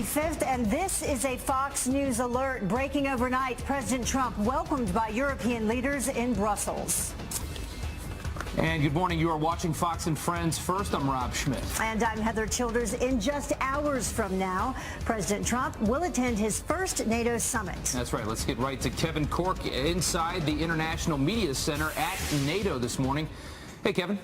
25th, and this is a Fox News alert. Breaking overnight, President Trump welcomed by European leaders in Brussels. And good morning. You are watching Fox and Friends. First, I'm Rob Schmidt. And I'm Heather Childers. In just hours from now, President Trump will attend his first NATO summit. That's right. Let's get right to Kevin Corke inside the International Media Center at NATO this morning. Hey, Kevin.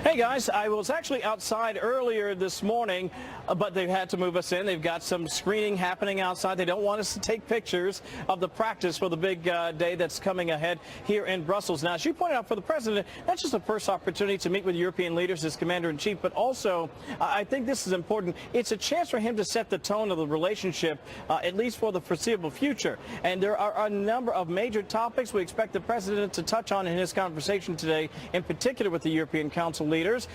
Hey guys, I was actually outside earlier this morning, but they've had to move us in. They've got some screening happening outside. They don't want us to take pictures of the practice for the big day that's coming ahead here in Brussels. Now, as you pointed out, for the president, that's just the first opportunity to meet with European leaders as commander-in-chief, but also, I think this is important. It's a chance for him to set the tone of the relationship, at least for the foreseeable future. And there are a number of major topics we expect the president to touch on in his conversation today, in particular with the European Council leaders,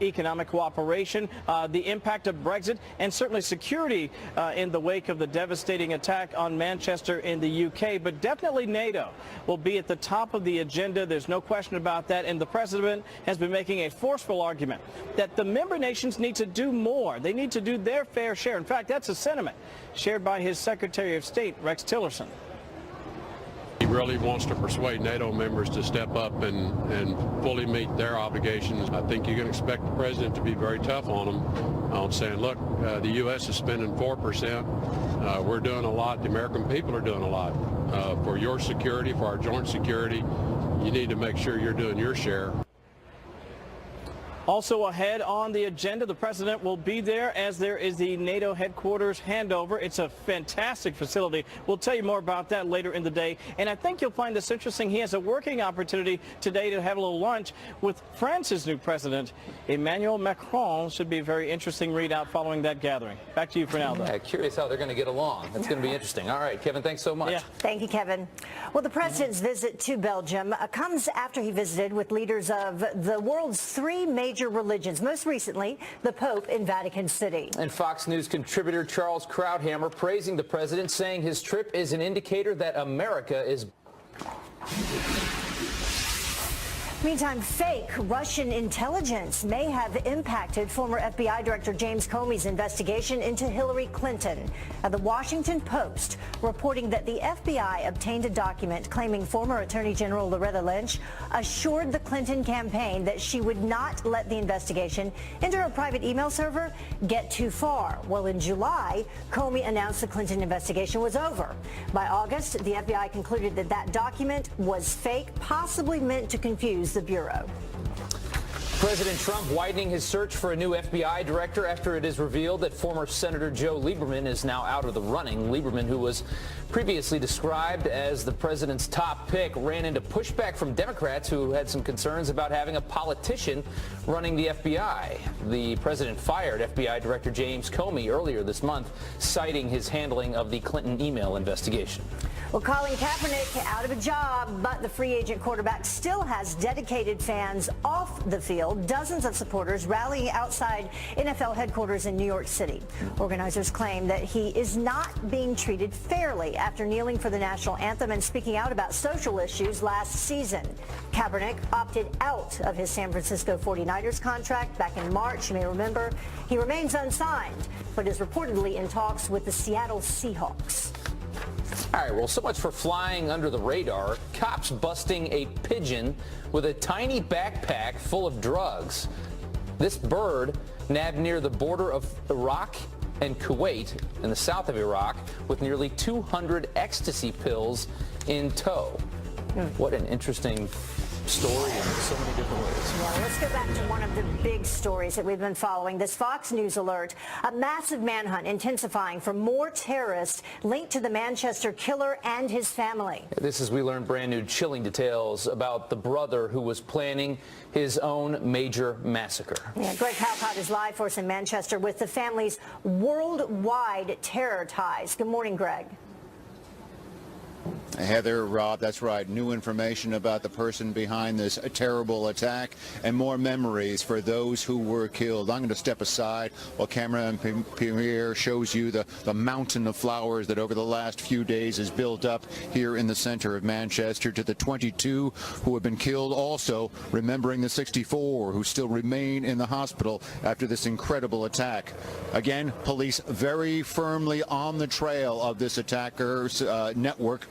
economic cooperation, the impact of Brexit, and certainly security in the wake of the devastating attack on Manchester in the UK. But definitely NATO will be at the top of the agenda. There's no question about that. And the president has been making a forceful argument that the member nations need to do more. They need to do their fair share. In fact, that's a sentiment shared by his Secretary of State, Rex Tillerson. He really wants to persuade NATO members to step up and fully meet their obligations. I think you can expect the president to be very tough on them, on saying, look, the U.S. is spending 4%. We're doing a lot. The American people are doing a lot. For your security, for our joint security, you need to make sure you're doing your share. Also ahead on the agenda, the president will be there as there is the NATO headquarters handover. It's a fantastic facility. We'll tell you more about that later in the day. And I think you'll find this interesting. He has a working opportunity today to have a little lunch with France's new president, Emmanuel Macron. Should be a very interesting readout following that gathering. Back to you for now, though. Yeah, curious how they're going to get along. That's going to be interesting. All right, Kevin, thanks so much. Yeah. Thank you, Kevin. Well, the president's visit to Belgium comes after he visited with leaders of the world's three major religions, most recently the Pope in Vatican City. And Fox News contributor Charles Krauthammer praising the president, saying his trip is an indicator that America is... Meantime, fake Russian intelligence may have impacted former FBI Director James Comey's investigation into Hillary Clinton. The Washington Post reporting that the FBI obtained a document claiming former Attorney General Loretta Lynch assured the Clinton campaign that she would not let the investigation into her private email server get too far. Well, in July, Comey announced the Clinton investigation was over. By August, the FBI concluded that that document was fake, possibly meant to confuse the Bureau. President Trump widening his search for a new FBI director after it is revealed that former Senator Joe Lieberman is now out of the running. Lieberman, who was previously described as the president's top pick, ran into pushback from Democrats who had some concerns about having a politician running the FBI. The president fired FBI Director James Comey earlier this month, citing his handling of the Clinton email investigation. Well, Colin Kaepernick out of a job, but the free agent quarterback still has dedicated fans off the field. Dozens of supporters rallying outside NFL headquarters in New York City. Organizers claim that he is not being treated fairly after kneeling for the national anthem and speaking out about social issues last season. Kaepernick opted out of his San Francisco 49ers contract back in March. You may remember he remains unsigned, but is reportedly in talks with the Seattle Seahawks. All right, well, so much for flying under the radar. Cops busting a pigeon with a tiny backpack full of drugs. This bird nabbed near the border of Iraq and Kuwait in the south of Iraq with nearly 200 ecstasy pills in tow. What an interesting story in so many different ways. Well, let's go back to one of the big stories that we've been following. This Fox News alert, a massive manhunt intensifying for more terrorists linked to the Manchester killer and his family. This is, we learned brand new chilling details about the brother who was planning his own major massacre. Yeah, Greg Halcott is live for us in Manchester with the family's worldwide terror ties. Good morning, Greg. Heather, Rob, that's right. New information about the person behind this terrible attack and more memories for those who were killed. I'm going to step aside while cameraman Pierre shows you the mountain of flowers that over the last few days has built up here in the center of Manchester to the 22 who have been killed. Also remembering the 64 who still remain in the hospital after this incredible attack. Again, police very firmly on the trail of this attacker's network.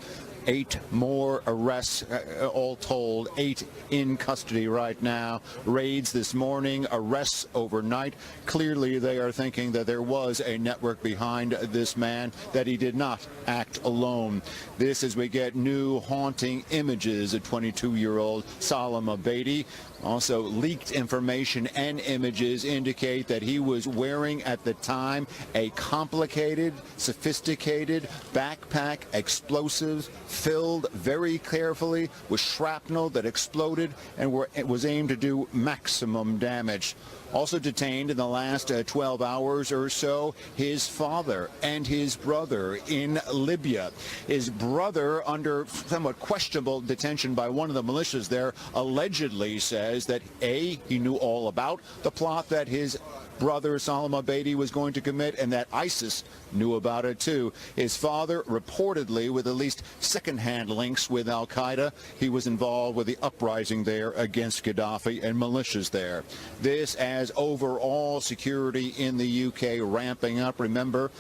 8 more arrests, all told, 8 in custody right now. Raids this morning, arrests overnight. Clearly, they are thinking that there was a network behind this man, that he did not act alone. This as we get new haunting images of 22-year-old Salama Beatty. Also, leaked information and images indicate that he was wearing at the time a complicated, sophisticated backpack, explosives filled very carefully with shrapnel that exploded and was aimed to do maximum damage. Also detained in the last 12 hours or so, his father and his brother in Libya. His brother, under somewhat questionable detention by one of the militias there, allegedly says that A, he knew all about the plot that his brother Salama Beatty was going to commit, and that ISIS knew about it too. His father reportedly with at least second-hand links with al-Qaeda. He was involved with the uprising there against Gaddafi and militias there. This as overall security in the UK ramping up. Remember,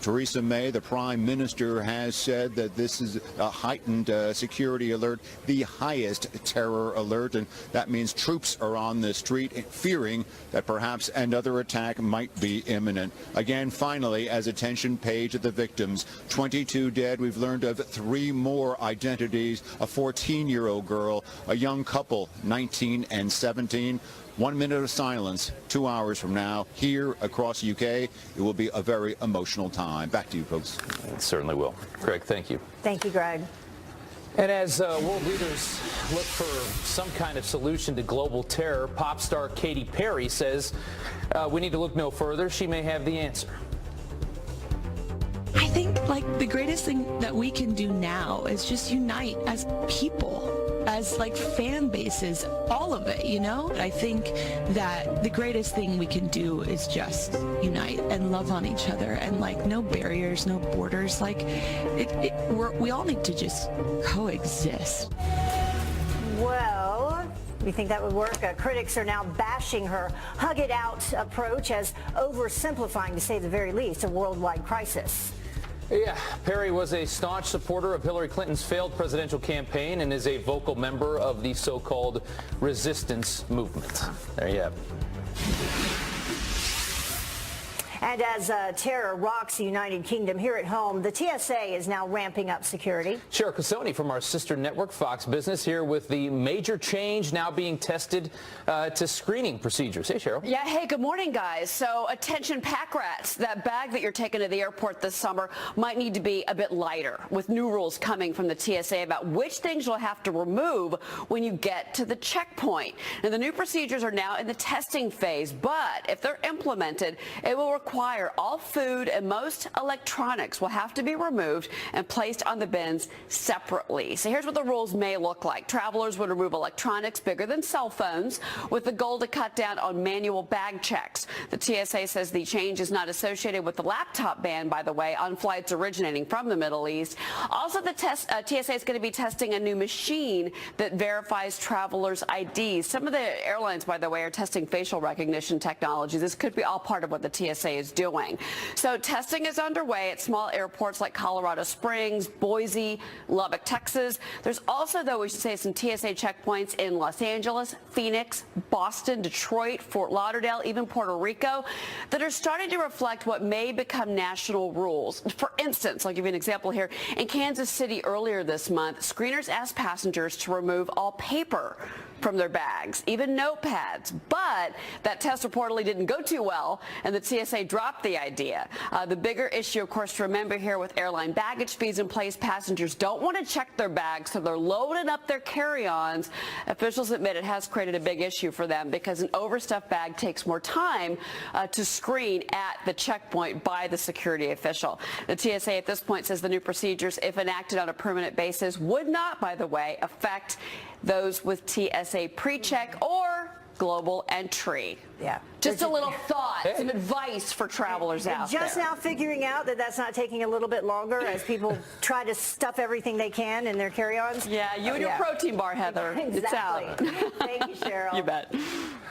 Theresa May, the Prime Minister, has said that this is a heightened security alert, the highest terror alert, and that means troops are on the street fearing that perhaps another attack might be imminent. Again, finally, as attention paid to the victims, 22 dead. We've learned of 3 more identities, a 14-year-old girl, a young couple, 19 and 17. 1 minute of silence, 2 hours from now, here across UK. It will be a very emotional time. Back to you, folks. It certainly will. Greg, thank you. Thank you, Greg. And as world leaders look for some kind of solution to global terror, pop star Katy Perry says we need to look no further. She may have the answer. I think, the greatest thing that we can do now is just unite as people, as, fan bases, all of it, I think that the greatest thing we can do is just unite and love on each other, and, no barriers, no borders. We all need to just coexist. Well, you think that would work? Critics are now bashing her hug it out approach as oversimplifying, to say the very least, a worldwide crisis. Yeah, Perry was a staunch supporter of Hillary Clinton's failed presidential campaign and is a vocal member of the so-called resistance movement. There you have it. And as terror rocks the United Kingdom here at home, the TSA is now ramping up security. Shara Casoni from our sister network, Fox Business, here with the major change now being tested to screening procedures. Hey, Cheryl. Yeah, hey, good morning, guys. So attention, pack rats. That bag that you're taking to the airport this summer might need to be a bit lighter, with new rules coming from the TSA about which things you'll have to remove when you get to the checkpoint. And the new procedures are now in the testing phase, but if they're implemented, it will require all food and most electronics will have to be removed and placed on the bins separately. So here's what the rules may look like. Travelers would remove electronics bigger than cell phones with the goal to cut down on manual bag checks. The TSA says the change is not associated with the laptop ban, by the way, on flights originating from the Middle East. Also, the TSA is going to be testing a new machine that verifies travelers' IDs. Some of the airlines, by the way, are testing facial recognition technology. This could be all part of what the TSA is doing. So testing is underway at small airports like Colorado Springs, Boise, Lubbock, Texas. There's also, though, we should say, some TSA checkpoints in Los Angeles, Phoenix, Boston, Detroit, Fort Lauderdale, even Puerto Rico, that are starting to reflect what may become national rules. For instance, I'll give you an example here. In Kansas City earlier this month, screeners asked passengers to remove all paper from their bags, even notepads. But that test reportedly didn't go too well, and the TSA dropped the idea. The bigger issue, of course, to remember here with airline baggage fees in place, passengers don't want to check their bags, so they're loading up their carry-ons. Officials admit it has created a big issue for them because an overstuffed bag takes more time to screen at the checkpoint by the security official. The TSA at this point says the new procedures, if enacted on a permanent basis, would not, by the way, affect those with TSA pre-check or global entry. Yeah. Just a little thought, some advice for travelers out there. Just now figuring out that that's not taking a little bit longer as people try to stuff everything they can in their carry-ons. Yeah, you and your protein bar, Heather. Exactly. It's out. Thank you, Cheryl. You bet.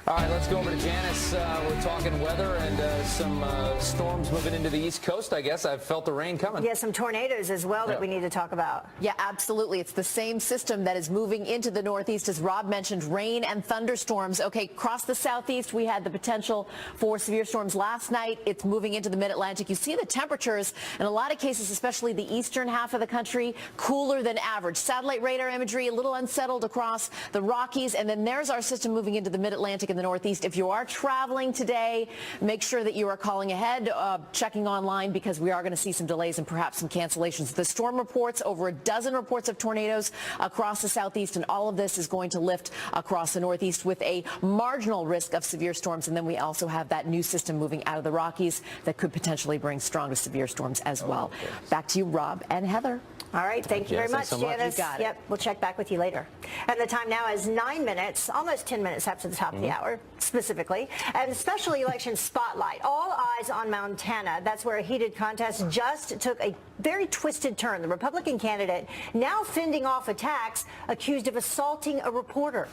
All right, let's go over to Janice. We're talking weather and some storms moving into the East Coast, I guess. I've felt the rain coming. Yeah, some tornadoes as well that we need to talk about. Yeah, absolutely. It's the same system that is moving into the Northeast, as Rob mentioned, rain and thunderstorms. Okay, across the Southeast, we had the potential for severe storms last night. It's moving into the Mid-Atlantic. You see the temperatures in a lot of cases, especially the eastern half of the country, cooler than average. Satellite radar imagery, a little unsettled across the Rockies. And then there's our system moving into the Mid-Atlantic and the Northeast. If you are traveling today, make sure that you are calling ahead, checking online, because we are going to see some delays and perhaps some cancellations. The storm reports, over a dozen reports of tornadoes across the Southeast, and all of this is going to lift across the Northeast with a marginal risk of severe storms. And then we also have that new system moving out of the Rockies that could potentially bring strong to severe storms as well. Back to you, Rob and Heather. All right. Thank you very much, Janice. You got it. Yep. We'll check back with you later. And the time now is 9 minutes, almost 10 minutes after the top of the hour, specifically. And special election spotlight. All eyes on Montana. That's where a heated contest just took a very twisted turn. The Republican candidate now fending off attacks, accused of assaulting a reporter.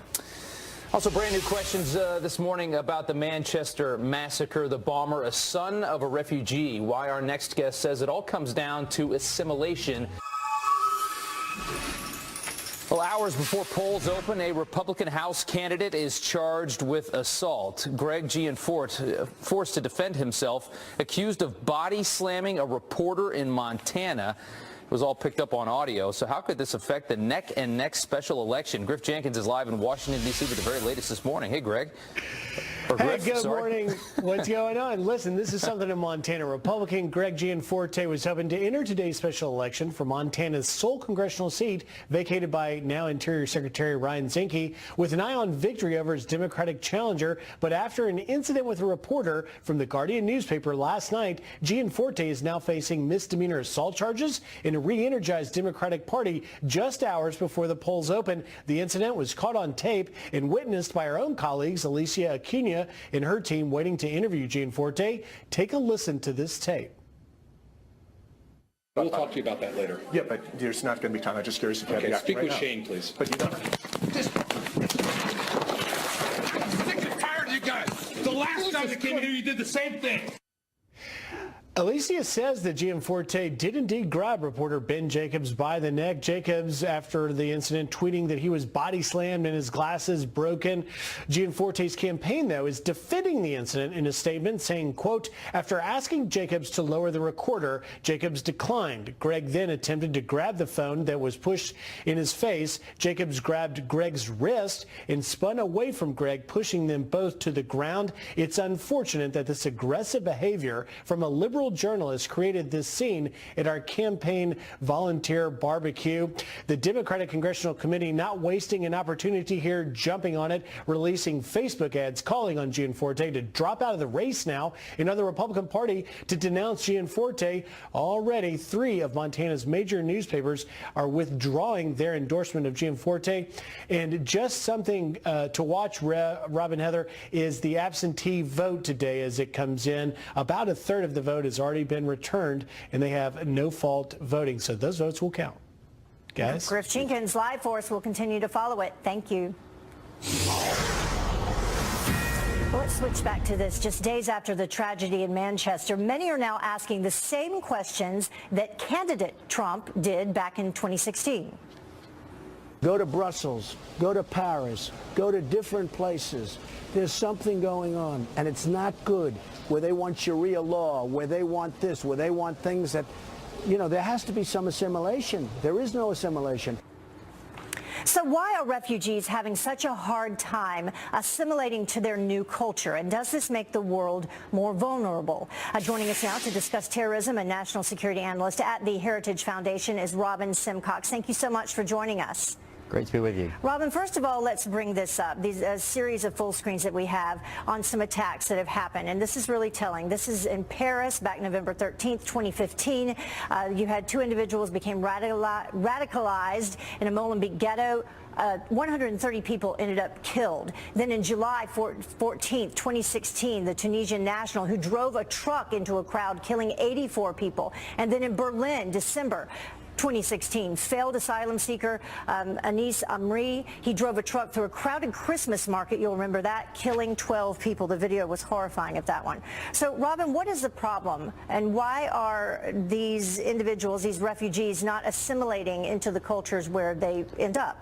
Also, brand new questions this morning about the Manchester massacre. The bomber, a son of a refugee. Why our next guest says it all comes down to assimilation. Well, hours before polls open, a Republican House candidate is charged with assault. Greg Gianforte, forced to defend himself, accused of body slamming a reporter in Montana. It was all picked up on audio. So how could this affect the neck-and-neck special election? Griff Jenkins is live in Washington, D.C. with the very latest this morning. Hey, Greg. Hey, good morning. What's going on? Listen, this is something in Montana. Republican Greg Gianforte was hoping to enter today's special election for Montana's sole congressional seat, vacated by now Interior Secretary Ryan Zinke, with an eye on victory over his Democratic challenger. But after an incident with a reporter from the Guardian newspaper last night, Gianforte is now facing misdemeanor assault charges in a re-energized Democratic Party just hours before the polls open. The incident was caught on tape and witnessed by our own colleagues, Alicia Acuna and her team, waiting to interview Gianforte. Take a listen to this tape. We'll talk to you about that later. Yeah, but there's not going to be time. I'm just curious if you Okay, have speak right with now. Shane, please. But you don't. Sick and tired of you guys. The last time you came here, you did the same thing. Alicia says that Gianforte did indeed grab reporter Ben Jacobs by the neck. Jacobs, after the incident, tweeting that he was body slammed and his glasses broken. Gianforte's campaign, though, is defending the incident in a statement, saying, quote, after asking Jacobs to lower the recorder, Jacobs declined. Greg then attempted to grab the phone that was pushed in his face. Jacobs grabbed Greg's wrist and spun away from Greg, pushing them both to the ground. It's unfortunate that this aggressive behavior from a liberal journalist created this scene at our campaign volunteer barbecue. The Democratic Congressional Committee not wasting an opportunity here, jumping on it, releasing Facebook ads calling on Gianforte to drop out of the race now, and on the Republican Party to denounce Gianforte. Already 3 of Montana's major newspapers are withdrawing their endorsement of Gianforte. And just something to watch, Rob and Heather, is the absentee vote today as it comes in. About a third of the vote has already been returned, and they have no fault voting, so those votes will count. Guys? Griff Jenkins live for us. Will continue to follow it. Thank you. Well, let's switch back to this. Just days after the tragedy in Manchester, many are now asking the same questions that candidate Trump did back in 2016. Go to Brussels, go to Paris, go to different places. There's something going on, and it's not good, where they want Sharia law, where they want this, where they want things that, you know, there has to be some assimilation. There is no assimilation. So why are refugees having such a hard time assimilating to their new culture? And does this make the world more vulnerable? Joining us now to discuss terrorism and national security analyst at the Heritage Foundation is Robin Simcox. Thank you so much for joining us. Great to be with you. Robin, first of all, let's bring this up. These series of full screens that we have on some attacks that have happened. And this is really telling. This is in Paris back November 13th, 2015. You had two individuals became radicalized in a Molenbeek ghetto. 130 people ended up killed. Then in July 14th, 2016, the Tunisian national who drove a truck into a crowd, killing 84 people. And then in Berlin, December 2016, failed asylum seeker Anis Amri. He drove a truck through a crowded Christmas market. You'll remember that, killing 12 people. The video was horrifying of that one. So, Robin, what is the problem, and why are these individuals, these refugees, not assimilating into the cultures where they end up?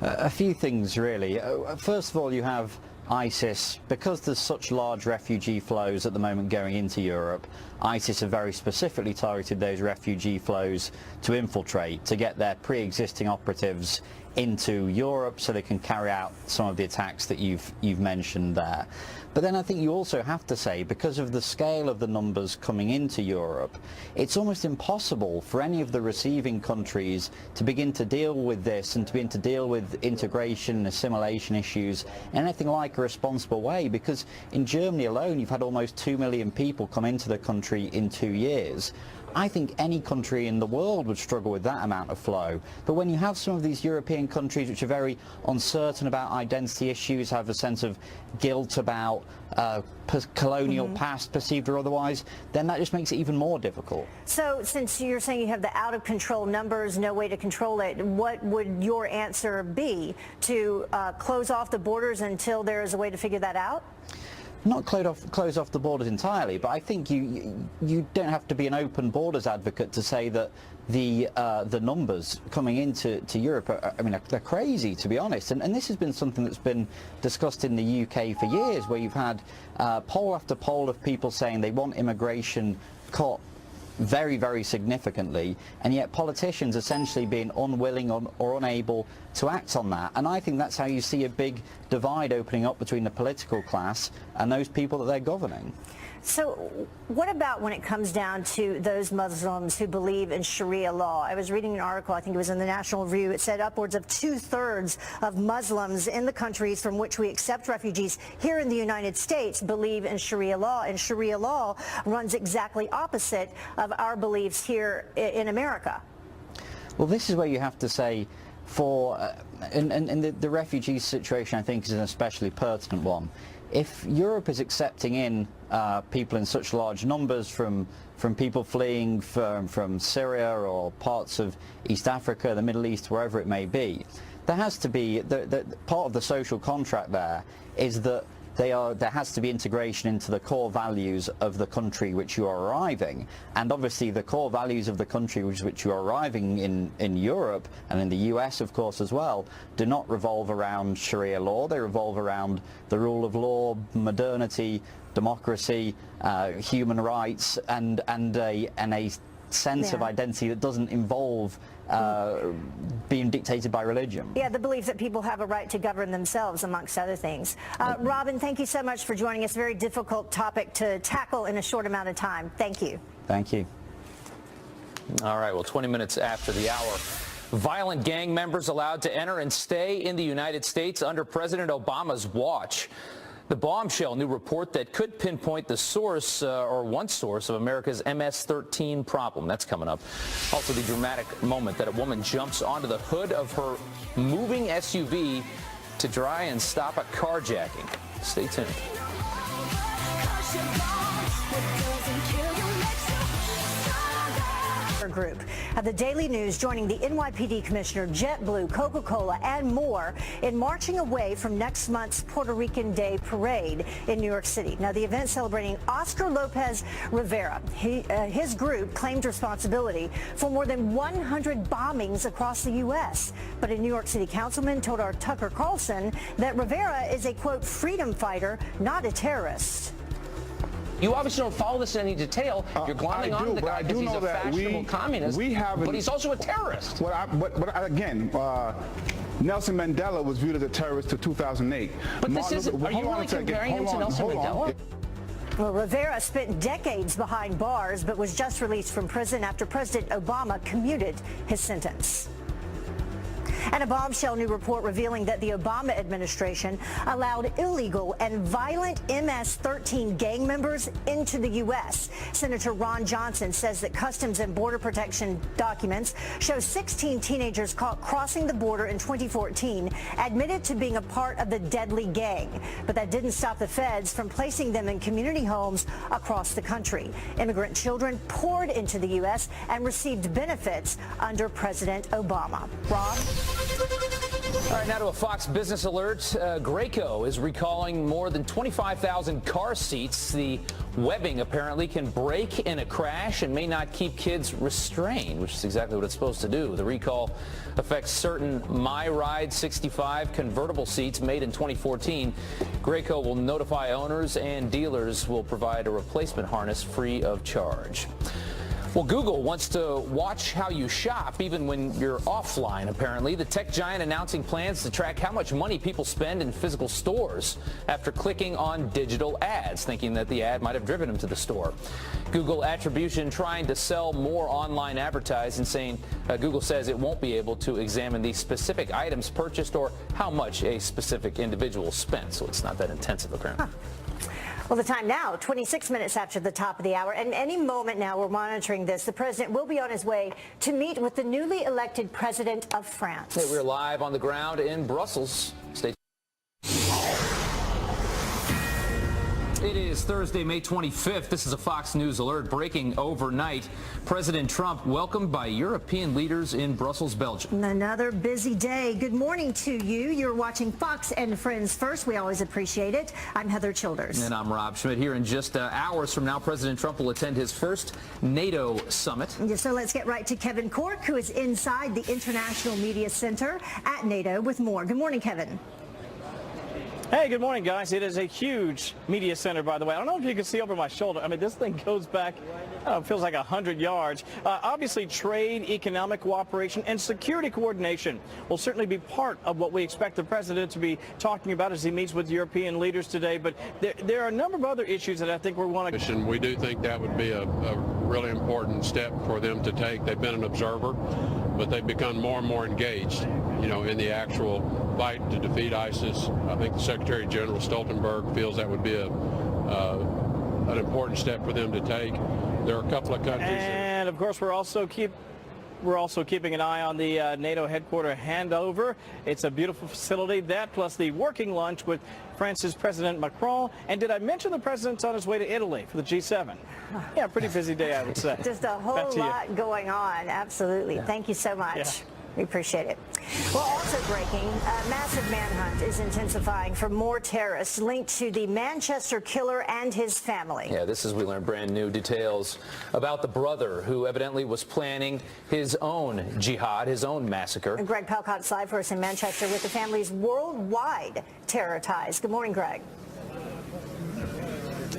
A few things, really. First of all, you have ISIS. Because there's such large refugee flows at the moment going into Europe, ISIS have very specifically targeted those refugee flows to infiltrate, to get their pre-existing operatives into Europe so they can carry out some of the attacks that you've mentioned there. But then I think you also have to say, because of the scale of the numbers coming into Europe, it's almost impossible for any of the receiving countries to begin to deal with this and to begin to deal with integration and assimilation issues in anything like a responsible way, because in Germany alone you've had almost 2 million people come into the country in 2 years. I think any country in the world would struggle with that amount of flow. But when you have some of these European countries which are very uncertain about identity issues, have a sense of guilt about colonial past, perceived or otherwise, then that just makes it even more difficult. So since you're saying you have the out-of-control numbers, no way to control it, what would your answer be? To close off the borders until there is a way to figure that out? Not close off the borders entirely, but I think you don't have to be an open borders advocate to say that the numbers coming into Europe are, they're crazy, to be honest. And this has been something that's been discussed in the UK for years, where you've had poll after poll of people saying they want immigration cut very, very significantly, and yet politicians essentially being unwilling or unable to act on that. And I think that's how you see a big divide opening up between the political class and those people that they're governing. So what about when it comes down to those Muslims who believe in Sharia law? I was reading an article, I think it was in the National Review, it said upwards of 2/3 of Muslims in the countries from which we accept refugees here in the United States believe in Sharia law, and Sharia law runs exactly opposite of our beliefs here in America. Well, this is where you have to say, and the refugee situation I think is an especially pertinent one. If Europe is accepting in people in such large numbers from people fleeing from Syria or parts of East Africa, the Middle East, wherever it may be, there has to be, part of the social contract there is that there has to be integration into the core values of the country which you are arriving. And obviously the core values of the country which you are arriving in Europe, and in the US of course as well, do not revolve around Sharia law. They revolve around the rule of law, modernity, democracy, human rights, and a sense of identity that doesn't involve being dictated by religion. Yeah, the belief that people have a right to govern themselves, amongst other things. Robin, thank you so much for joining us. Very difficult topic to tackle in a short amount of time. Thank you. Thank you. All right, well, 20 minutes after the hour. Violent gang members allowed to enter and stay in the United States under President Obama's watch. The bombshell new report that could pinpoint the source, or one source, of America's MS-13 problem. That's coming up. Also, the dramatic moment that a woman jumps onto the hood of her moving SUV to try and stop a carjacking. Stay tuned. Group. The Daily News joining the NYPD Commissioner, JetBlue, Coca-Cola, and more in marching away from next month's Puerto Rican Day Parade in New York City. Now, the event celebrating Oscar Lopez Rivera. His group claimed responsibility for more than 100 bombings across the U.S. But a New York City councilman told our Tucker Carlson that Rivera is a, quote, freedom fighter, not a terrorist. You obviously don't follow this in any detail. You're glomming on to the guy because he's a fashionable communist, but he's also a terrorist. But again, Nelson Mandela was viewed as a terrorist till 2008. But this isn't, are you really comparing him to Nelson Mandela? Well, Rivera spent decades behind bars, but was just released from prison after President Obama commuted his sentence. And a bombshell new report revealing that the Obama administration allowed illegal and violent MS-13 gang members into the U.S. Senator Ron Johnson says that Customs and Border Protection documents show 16 teenagers caught crossing the border in 2014 admitted to being a part of the deadly gang. But that didn't stop the feds from placing them in community homes across the country. Immigrant children poured into the U.S. and received benefits under President Obama. Rob? All right, now to a Fox Business alert. Graco is recalling more than 25,000 car seats. The webbing apparently can break in a crash and may not keep kids restrained, which is exactly what it's supposed to do. The recall affects certain MyRide 65 convertible seats made in 2014. Graco will notify owners, and dealers will provide a replacement harness free of charge. Well, Google wants to watch how you shop even when you're offline, apparently. The tech giant announcing plans to track how much money people spend in physical stores after clicking on digital ads, thinking that the ad might have driven them to the store. Google Attribution trying to sell more online advertising, saying Google says it won't be able to examine the specific items purchased or how much a specific individual spent. So it's not that intensive, apparently. Well, the time now, 26 minutes after the top of the hour, and any moment now we're monitoring this. The president will be on his way to meet with the newly elected president of France. Hey, we're live on the ground in Brussels. Stay tuned. It is Thursday, May 25th. This is a Fox News alert breaking overnight. President Trump welcomed by European leaders in Brussels, Belgium. Another busy day. Good morning to you. You're watching Fox and Friends First. We always appreciate it. I'm Heather Childers. And I'm Rob Schmidt. Here in just hours from now, President Trump will attend his first NATO summit. So let's get right to Kevin Cork, who is inside the International Media Center at NATO with more. Good morning, Kevin. Hey, good morning, guys. It is a huge media center, by the way. I don't know if you can see over my shoulder. I mean, this thing goes back, it feels like 100 yards. Obviously, trade, economic cooperation, and security coordination will certainly be part of what we expect the president to be talking about as he meets with European leaders today. But there are a number of other issues that I think we want to... We do think that would be a really important step for them to take. They've been an observer, but they've become more and more engaged, in the actual fight to defeat ISIS. I think the Secretary General Stoltenberg feels that would be an important step for them to take. There are a couple of countries. And of course, we're also keeping an eye on the NATO headquarters handover. It's a beautiful facility. That plus the working lunch with France's President Macron. And did I mention the president's on his way to Italy for the G7? Yeah, pretty busy day, I would say. Just a whole lot going on. Absolutely. Yeah. Thank you so much. Yeah. We appreciate it. Well, also breaking, a massive manhunt is intensifying for more terrorists linked to the Manchester killer and his family. Yeah, this is, we learned brand new details about the brother who evidently was planning his own jihad, his own massacre. And Greg Palcott's live for us in Manchester with the family's worldwide terror ties. Good morning, Greg.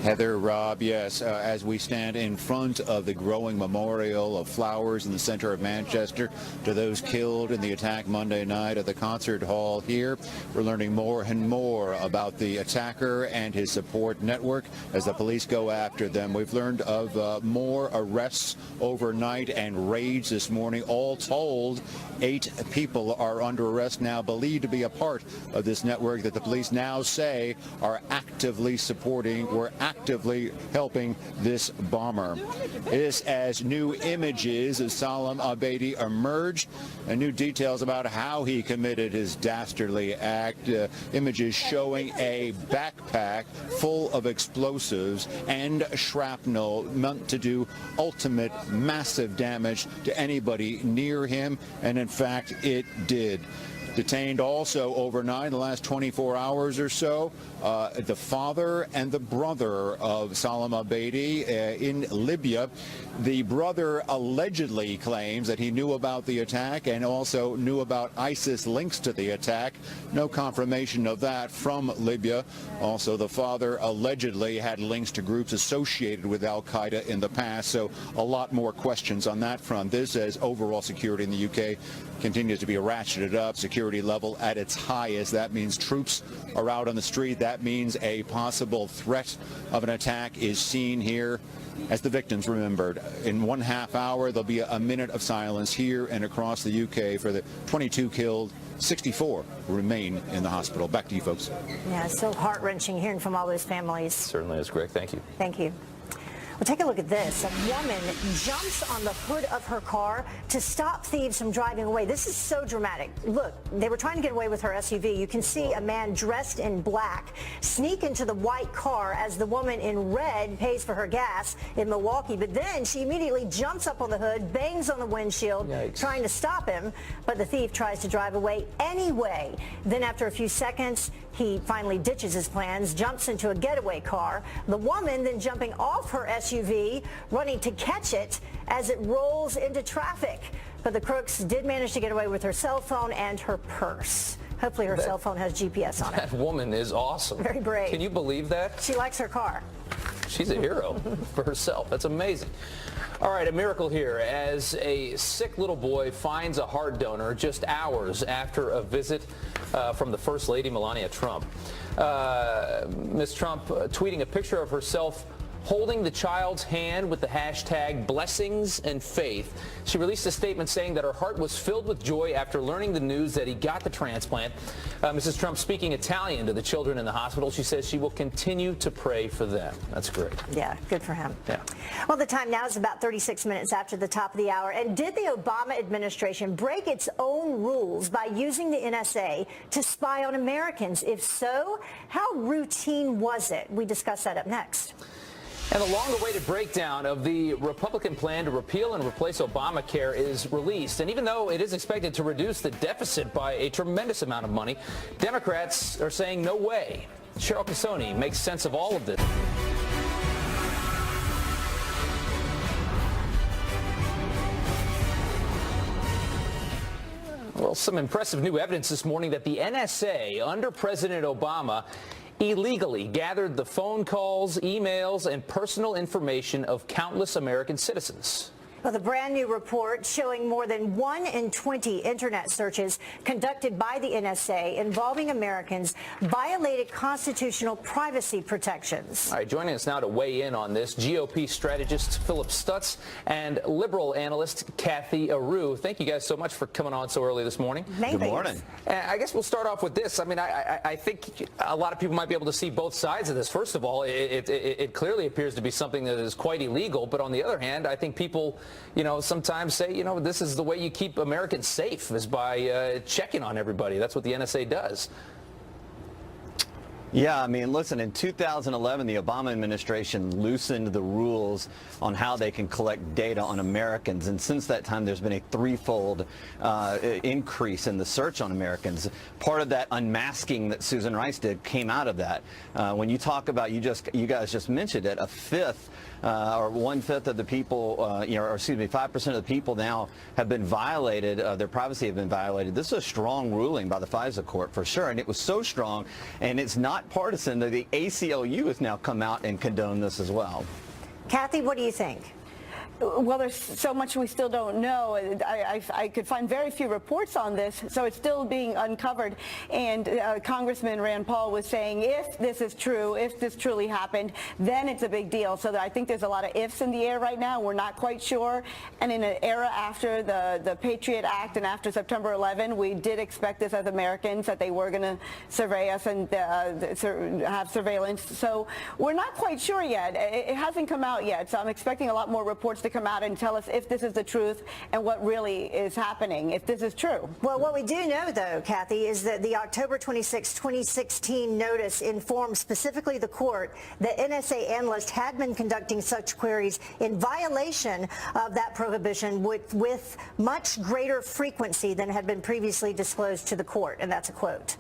Heather, Rob, yes, as we stand in front of the growing memorial of flowers in the center of Manchester to those killed in the attack Monday night at the concert hall here, we're learning more and more about the attacker and his support network as the police go after them. We've learned of more arrests overnight and raids this morning. All told, 8 people are under arrest now, believed to be a part of this network that the police now say are actively supporting or actively helping this bomber. This as new images of Salam Abedi emerged and new details about how he committed his dastardly act. Images showing a backpack full of explosives and shrapnel meant to do ultimate massive damage to anybody near him, and in fact it did. Detained also overnight in the last 24 hours or so, the father and the brother of Salam Abedi in Libya. The brother allegedly claims that he knew about the attack and also knew about ISIS links to the attack. No confirmation of that from Libya. Also, the father allegedly had links to groups associated with al-Qaeda in the past. So a lot more questions on that front. This as overall security in the UK continues to be ratcheted up. Security security level at its highest. That means troops are out on the street. That means a possible threat of an attack is seen here. As the victims remembered, in 1/2 hour, there'll be a minute of silence here and across the UK for the 22 killed, 64 remain in the hospital. Back to you, folks. Yeah, it's so heart-wrenching hearing from all those families. Certainly is, Greg. Thank you. Thank you. Well, take a look at this. A woman jumps on the hood of her car to stop thieves from driving away. This is so dramatic. Look, they were trying to get away with her SUV. You can see a man dressed in black sneak into the white car as the woman in red pays for her gas in Milwaukee. But then she immediately jumps up on the hood, bangs on the windshield, trying to stop him. But the thief tries to drive away anyway. Then after a few seconds, he finally ditches his plans, jumps into a getaway car. The woman then jumping off her SUV, running to catch it as it rolls into traffic. But the crooks did manage to get away with her cell phone and her purse. Hopefully her cell phone has GPS on it. That woman is awesome. Very brave. Can you believe that? She likes her car. She's a hero for herself. That's amazing. All right, a miracle here as a sick little boy finds a heart donor just hours after a visit from the First Lady, Melania Trump. Ms. Trump tweeting a picture of herself holding the child's hand with the hashtag blessings and faith. She released a statement saying that her heart was filled with joy after learning the news that he got the transplant. Mrs. Trump speaking Italian to the children in the hospital. She says she will continue to pray for them. That's great. Yeah, good for him. Yeah. Well, the time now is about 36 minutes after the top of the hour. And did the Obama administration break its own rules by using the NSA to spy on Americans? If so, how routine was it? We discuss that up next. And the long-awaited breakdown of the Republican plan to repeal and replace Obamacare is released. And even though it is expected to reduce the deficit by a tremendous amount of money, Democrats are saying no way. Cheryl Casoni makes sense of all of this. Well, some impressive new evidence this morning that the NSA, under President Obama, illegally gathered the phone calls, emails, and personal information of countless American citizens. Well, the brand new report showing more than 1 in 20 internet searches conducted by the NSA involving Americans violated constitutional privacy protections. All right, joining us now to weigh in on this, GOP strategist Philip Stutz and liberal analyst Kathy Aru. Thank you guys so much for coming on so early this morning. Good morning. I guess we'll start off with this. I mean, I think a lot of people might be able to see both sides of this. First of all, it clearly appears to be something that is quite illegal. But on the other hand, I think people, sometimes say, this is the way you keep Americans safe is by checking on everybody. That's what the NSA does. Yeah, I mean, listen, in 2011, the Obama administration loosened the rules on how they can collect data on Americans. And since that time, there's been a threefold increase in the search on Americans. Part of that unmasking that Susan Rice did came out of that. When you talk about, you guys just mentioned it, a fifth or 1/5 of the people, or 5% of the people now have been violated, their privacy have been violated. This is a strong ruling by the FISA court for sure, and it was so strong, and it's not partisan that the ACLU has now come out and condoned this as well. Kathy, what do you think? Well, there's so much we still don't know. I could find very few reports on this, so it's still being uncovered. And Congressman Rand Paul was saying, if this is true, if this truly happened, then it's a big deal. So I think there's a lot of ifs in the air right now. We're not quite sure. And in an era after the Patriot Act and after September 11, we did expect this as Americans, that they were going to survey us and have surveillance. So we're not quite sure yet. It hasn't come out yet. So I'm expecting a lot more reports to come out and tell us if this is the truth and what really is happening, if this is true. Well, what we do know, though, Kathy, is that the October 26, 2016 notice informed specifically the court that NSA analysts had been conducting such queries in violation of that prohibition with much greater frequency than had been previously disclosed to the court, and that's a quote.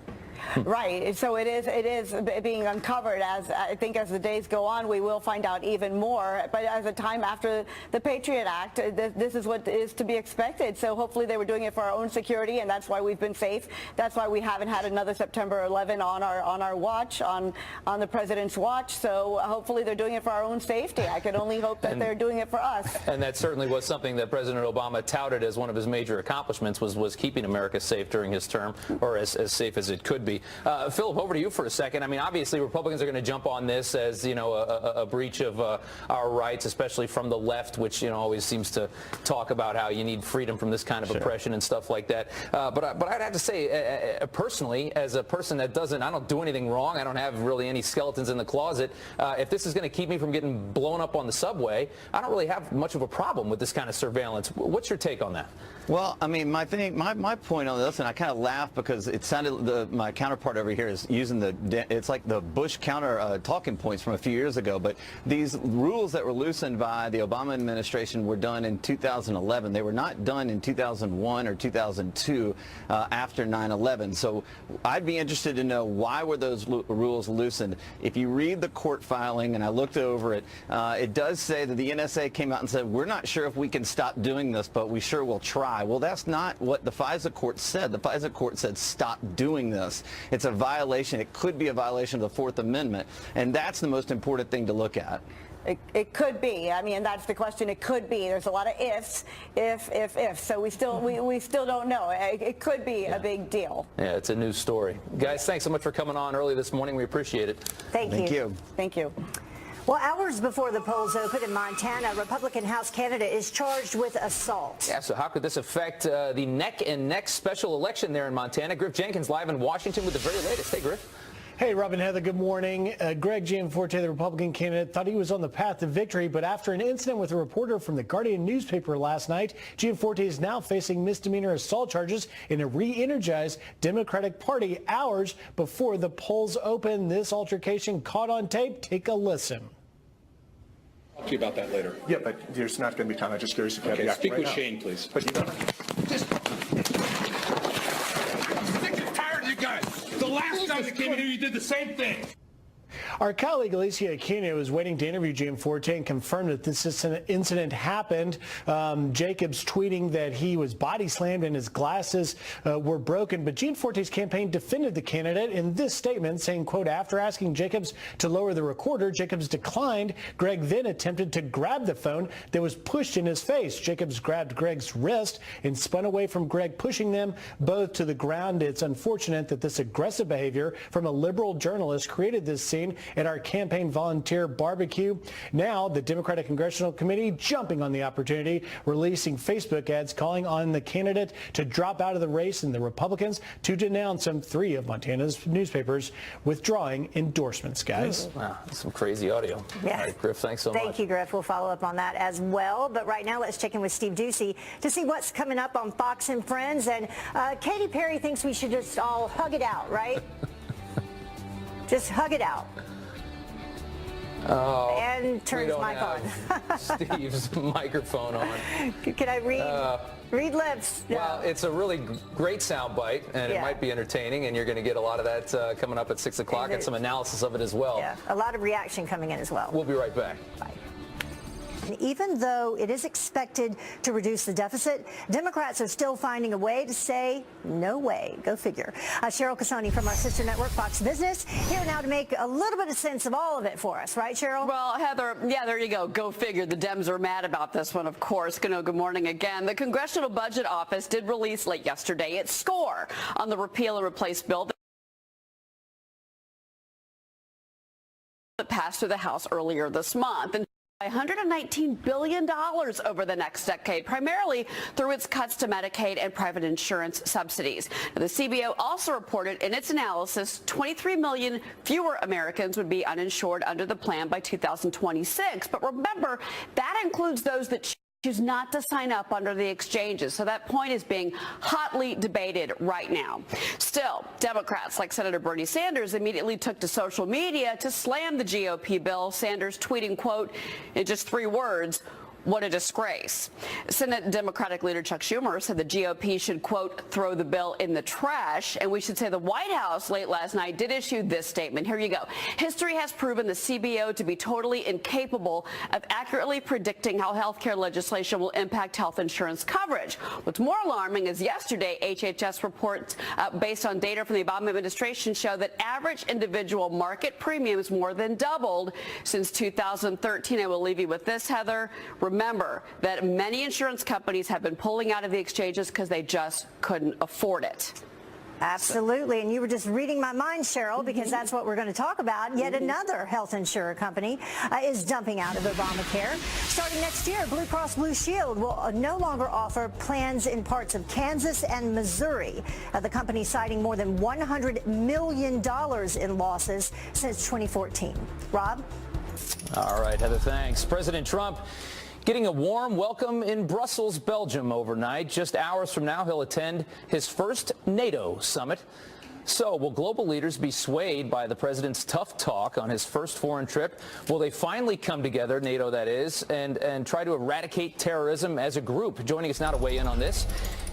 Right. So it is being uncovered. As I think as the days go on, we will find out even more. But as a time after the Patriot Act, this is what is to be expected. So hopefully they were doing it for our own security, and that's why we've been safe. That's why we haven't had another September 11 on our watch, on the president's watch. So hopefully they're doing it for our own safety. I can only hope that they're doing it for us. And that certainly was something that President Obama touted as one of his major accomplishments, was keeping America safe during his term, or as safe as it could be. Philip, over to you for a second. I mean, obviously Republicans are going to jump on this as, you know, a breach of our rights, especially from the left, which, you know, always seems to talk about how you need freedom from this kind of oppression and stuff like that. But I'd have to say, personally, as a person that I don't do anything wrong, I don't have really any skeletons in the closet, if this is going to keep me from getting blown up on the subway, I don't really have much of a problem with this kind of surveillance. What's your take on that? Well, I mean, my point on this, and I kind of laugh because it sounded, my counterpart over here is using it's like the Bush counter talking points from a few years ago, but these rules that were loosened by the Obama administration were done in 2011. They were not done in 2001 or 2002 after 9/11. So I'd be interested to know, why were those rules loosened? If you read the court filing, and I looked over it, it does say that the NSA came out and said, we're not sure if we can stop doing this, but we sure will try. Well, that's not what the FISA court said. The FISA court said, stop doing this. It's a violation. It could be a violation of the Fourth Amendment, and that's the most important thing to look at. It could be. I mean, that's the question. It could be. There's a lot of ifs, if. So we still don't know. It could be a big deal. Yeah, it's a news story. Guys, thanks so much for coming on early this morning. We appreciate it. Thank you. Thank you. Well, hours before the polls open in Montana, Republican House candidate is charged with assault. Yeah, so how could this affect the neck-and-neck special election there in Montana? Griff Jenkins live in Washington with the very latest. Hey, Griff. Hey, Rob and Heather, good morning. Greg Gianforte, the Republican candidate, thought he was on the path to victory, but after an incident with a reporter from the Guardian newspaper last night, Gianforte is now facing misdemeanor assault charges in a re-energized Democratic Party hours before the polls open. This altercation caught on tape. Take a listen. I'll talk to you about that later. Yeah, but there's not going to be time. I'm just curious if you have the act speak right with now. Shane, please. But you don't. I'm sick and tired of you guys. The last time you came in here, you did the same thing. Our colleague Alicia Aquino is waiting to interview Gianforte and confirm that this incident happened. Jacobs tweeting that he was body slammed and his glasses were broken. But Gianforte's campaign defended the candidate in this statement, saying, quote, after asking Jacobs to lower the recorder, Jacobs declined. Greg then attempted to grab the phone that was pushed in his face. Jacobs grabbed Greg's wrist and spun away from Greg, pushing them both to the ground. It's unfortunate that this aggressive behavior from a liberal journalist created this scene at our campaign volunteer barbecue. Now, the Democratic Congressional Committee jumping on the opportunity, releasing Facebook ads calling on the candidate to drop out of the race and the Republicans to denounce him. 3 of Montana's newspapers withdrawing endorsements, guys. Wow, that's some crazy audio. Yeah. All right, Griff, thanks so much. Thank you, Griff. We'll follow up on that as well. But right now, let's check in with Steve Doocy to see what's coming up on Fox and Friends. And Katy Perry thinks we should just all hug it out, right? Just hug it out. Oh, and turn his mic on. Steve's microphone on. Can I read lips? No. Well, it's a really great soundbite, and it might be entertaining, and you're going to get a lot of that coming up at 6 o'clock and some analysis of it as well. Yeah, a lot of reaction coming in as well. We'll be right back. Bye. Even though it is expected to reduce the deficit, Democrats are still finding a way to say, no way. Go figure. Cheryl Kasani from our sister network, Fox Business, here now to make a little bit of sense of all of it for us. Right, Cheryl? Well, Heather, yeah, there you go. Go figure. The Dems are mad about this one, of course. Good morning again. The Congressional Budget Office did release late yesterday its score on the repeal and replace bill that passed through the House earlier this month. And $119 billion over the next decade, primarily through its cuts to Medicaid and private insurance subsidies. Now, the CBO also reported in its analysis 23 million fewer Americans would be uninsured under the plan by 2026. But remember, that includes those that choose not to sign up under the exchanges. So that point is being hotly debated right now. Still, Democrats like Senator Bernie Sanders immediately took to social media to slam the GOP bill. Sanders tweeting, quote, in just 3 words, What a disgrace. Senate Democratic leader Chuck Schumer said the GOP should, quote, throw the bill in the trash. And we should say the White House late last night did issue this statement. Here you go. History has proven the CBO to be totally incapable of accurately predicting how health care legislation will impact health insurance coverage. What's more alarming is yesterday HHS reports based on data from the Obama administration show that average individual market premiums more than doubled since 2013. I will leave you with this, Heather. Remember that many insurance companies have been pulling out of the exchanges because they just couldn't afford it. Absolutely. And you were just reading my mind, Cheryl, because that's what we're going to talk about. Yet another health insurer company is dumping out of Obamacare. Starting next year, Blue Cross Blue Shield will no longer offer plans in parts of Kansas and Missouri. The company citing more than $100 million in losses since 2014. Rob? All right, Heather, thanks. President Trump getting a warm welcome in Brussels, Belgium overnight. Just hours from now, he'll attend his first NATO summit. So will global leaders be swayed by the president's tough talk on his first foreign trip? Will they finally come together, NATO that is, and try to eradicate terrorism as a group? Joining us now to weigh in on this,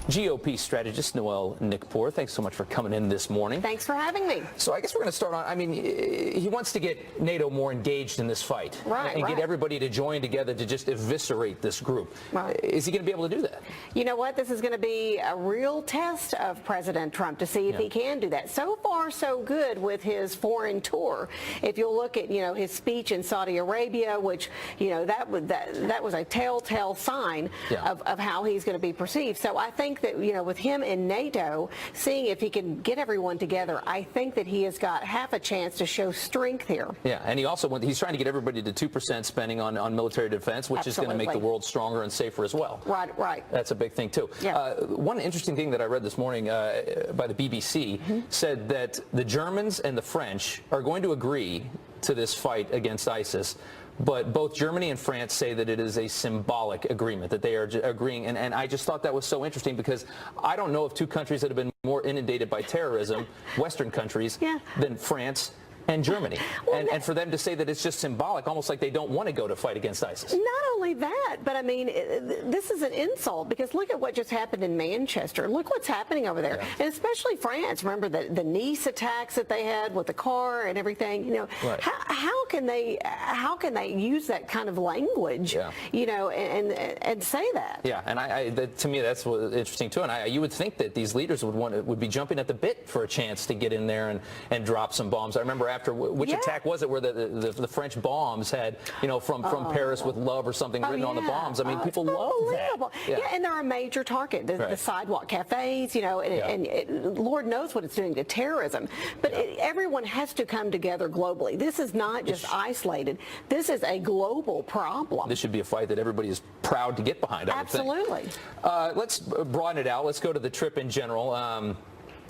GOP strategist Noel Nikpour. Thanks so much for coming in this morning. Thanks for having me. So I guess we're going to start on, I mean, he wants to get NATO more engaged in this fight. Right, and get everybody to join together to just eviscerate this group. Right. Is he going to be able to do that? You know what? This is going to be a real test of President Trump to see if he can do that. So far, so good with his foreign tour. If you'll look at, his speech in Saudi Arabia, which, that was a telltale sign of how he's going to be perceived. So I think that, with him in NATO, seeing if he can get everyone together, I think that he has got half a chance to show strength here. Yeah, and he's trying to get everybody to 2% spending on military defense, which is going to make the world stronger and safer as well. Right. That's a big thing, too. Yeah. One interesting thing that I read this morning by the BBC said that the Germans and the French are going to agree to this fight against ISIS. But both Germany and France say that it is a symbolic agreement, that they are agreeing. And I just thought that was so interesting because I don't know of two countries that have been more inundated by terrorism, Western countries, than France and Germany. And for them to say that it's just symbolic, almost like they don't want to go to fight against ISIS. Not only that, but I mean, this is an insult because look at what just happened in Manchester. Look what's happening over there. And especially France. Remember the Nice attacks that they had with the car and everything. How can they use that kind of language, and say that? Yeah, and to me that's what's interesting too. And you would think that these leaders would be jumping at the bit for a chance to get in there and drop some bombs. I remember after which attack was it where the French bombs had from Paris with love or something written on the bombs. I mean, people love that. Yeah, and they're a major target. The sidewalk cafes, and Lord knows what it's doing to terrorism. But everyone has to come together globally. This is not just isolated. This is a global problem. This should be a fight that everybody is proud to get behind. Absolutely. Let's broaden it out. Let's go to the trip in general.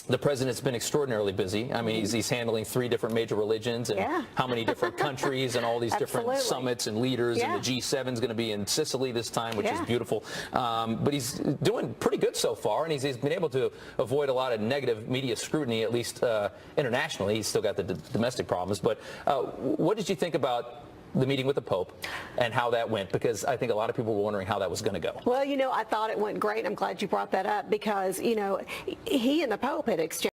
The president's been extraordinarily busy. I mean, he's handling 3 different major religions and how many different countries and all these different summits and leaders. And the G7 is going to be in Sicily this time, which is beautiful. But he's doing pretty good so far, and he's been able to avoid a lot of negative media scrutiny, at least internationally. He's still got the domestic problems. But what did you think about the meeting with the Pope and how that went? Because I think a lot of people were wondering how that was going to go. Well, I thought it went great. I'm glad you brought that up because, he and the Pope had exchanged